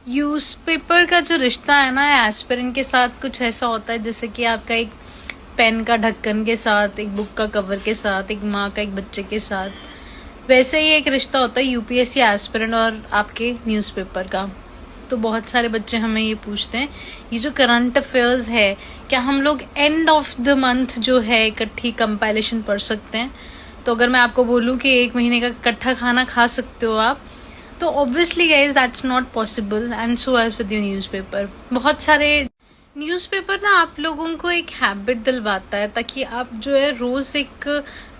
Newspaper का जो रिश्ता है ना एस्पिरेंट के साथ कुछ ऐसा होता है जैसे कि आपका एक पेन का ढक्कन के साथ, एक बुक का कवर के साथ, एक माँ का एक बच्चे के साथ, वैसे ही एक रिश्ता होता है यूपीएससी एस्पिरेंट और आपके न्यूज़पेपर का। तो बहुत सारे बच्चे हमें ये पूछते हैं, ये जो करंट अफेयर्स है क्या हम लोग एंड ऑफ द मंथ जो है इकट्ठी कंपाइलेशन पढ़ सकते हैं? तो अगर मैं आपको बोलूँ कि 1 महीने का इकट्ठा खाना खा सकते हो आप, तो obviously guys that's not possible and so edge with your newspaper. बहुत सारे न्यूज़पेपर ना आप लोगों को एक हैबिट दिलवाता है ताकि आप जो है रोज एक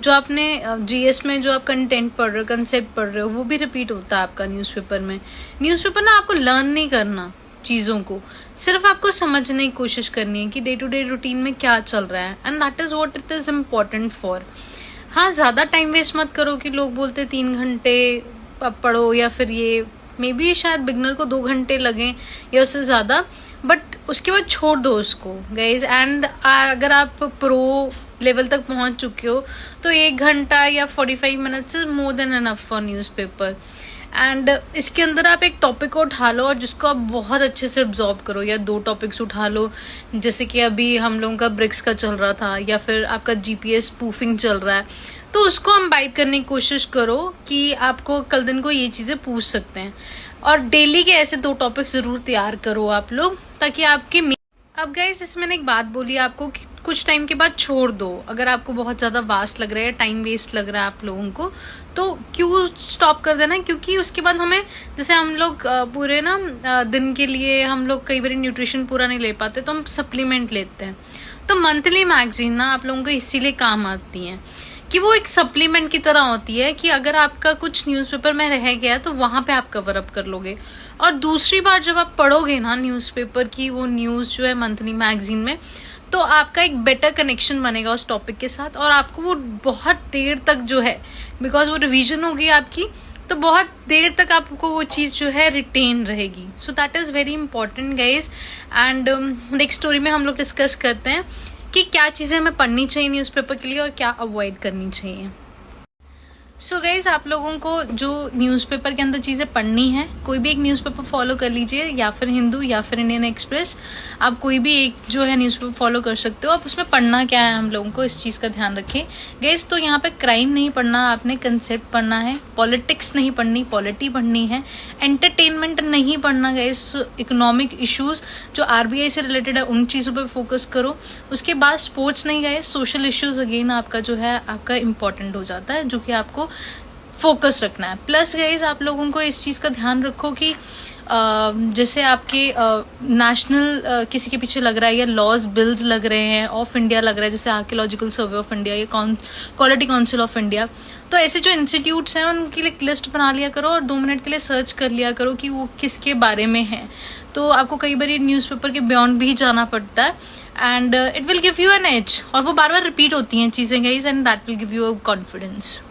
जो आपने जीएस में जो आप कंटेंट पढ़ रहे हो, कंसेप्ट पढ़ रहे हो, वो भी रिपीट होता है आपका न्यूज़पेपर में। न्यूज़पेपर ना आपको लर्न नहीं करना चीज़ों को, सिर्फ आपको समझने की कोशिश करनी है कि डे टू डे रूटीन में क्या चल रहा है, and that is what it is important for. हाँ, ज़्यादा टाइम वेस्ट मत करो कि लोग बोलते 3 घंटे पढ़ो या फिर ये मे बी शायद बिगनर को 2 घंटे लगें या उससे ज़्यादा, बट उसके बाद छोड़ दो उसको गाइज। एंड अगर आप प्रो लेवल तक पहुंच चुके हो तो 1 घंटा या 45 minutes is more than enough for newspaper. And इसके अंदर आप एक टॉपिक को उठा लो और जिसको आप बहुत अच्छे से ऑब्जॉर्व करो, या 2 टॉपिक्स उठा लो, जैसे कि अभी हम लोगों का ब्रिक्स का चल रहा था या फिर आपका जीपीएस स्पूफिंग चल रहा है, तो उसको हम बाइट करने की कोशिश करो कि आपको कल दिन को ये चीज़ें पूछ सकते हैं। और डेली के ऐसे 2 टॉपिक ज़रूर तैयार करो आप लोग, ताकि आपके अब गाइस इसमें मैंने एक बात बोली आपको कि कुछ टाइम के बाद छोड़ दो। अगर आपको बहुत ज़्यादा वास्ट लग रहा है, टाइम वेस्ट लग रहा है आप लोगों को, तो क्यों स्टॉप कर देना? क्योंकि उसके बाद हमें, जैसे हम लोग पूरे ना दिन के लिए हम लोग कई बार न्यूट्रिशन पूरा नहीं ले पाते तो हम सप्लीमेंट लेते हैं। तो मंथली मैगजीन ना आप लोगों को इसीलिए काम आती है कि वो एक सप्लीमेंट की तरह होती है कि अगर आपका कुछ न्यूज़पेपर में रह गया तो वहां पे आप कवर अप कर लोगे। और दूसरी बार जब आप पढ़ोगे ना न्यूज़पेपर की वो न्यूज़ जो है मंथली मैगजीन में, तो आपका एक बेटर कनेक्शन बनेगा उस टॉपिक के साथ, और आपको वो बहुत देर तक जो है, बिकॉज वो रिवीजन होगी आपकी, तो बहुत देर तक आपको वो चीज़ जो है रिटेन रहेगी। So that is very important guys. And next story में हम लोग डिस्कस करते हैं कि क्या चीज़ें हमें पढ़नी चाहिए न्यूज़पेपर के लिए और क्या अवॉइड करनी चाहिए। सो गाइज आप लोगों को जो न्यूज़पेपर के अंदर चीज़ें पढ़नी है, कोई भी एक न्यूज़पेपर फॉलो कर लीजिए, या फिर हिंदू या फिर इंडियन एक्सप्रेस, आप कोई भी एक जो है न्यूज़पेपर फॉलो कर सकते हो। आप उसमें पढ़ना क्या है हम लोगों को, इस चीज़ का ध्यान रखें गाइज। तो यहाँ पे क्राइम नहीं पढ़ना, आपने कंसेप्ट पढ़ना है, पॉलिटिक्स नहीं पढ़नी, पॉलिटी पढ़नी है, एंटरटेनमेंट नहीं पढ़ना गाइज, इकोनॉमिक इशूज़ जो आरबीआई से रिलेटेड है उन चीज़ों पर फोकस करो। उसके बाद स्पोर्ट्स नहीं गाइज, सोशल इश्यूज़ अगेन आपका जो है आपका इंपॉर्टेंट हो जाता है, जो कि आपको फोकस रखना है। प्लस गाइज आप लोगों को इस चीज़ का ध्यान रखो कि जैसे आपके नेशनल किसी के पीछे लग रहा है या लॉज बिल्स लग रहे हैं, ऑफ इंडिया लग रहा है, जैसे आर्कियोलॉजिकल सर्वे ऑफ इंडिया या क्वालिटी काउंसिल ऑफ इंडिया, तो ऐसे जो इंस्टीट्यूट्स हैं उनके लिए एक लिस्ट बना लिया करो और 2 मिनट के लिए सर्च कर लिया करो कि वो किसके बारे में है। तो आपको कई बार न्यूज़पेपर के बियॉन्ड भी जाना पड़ता है, and it will give you an edge, और वो बार बार रिपीट होती हैं चीज़ें guys, and that will give you a confidence.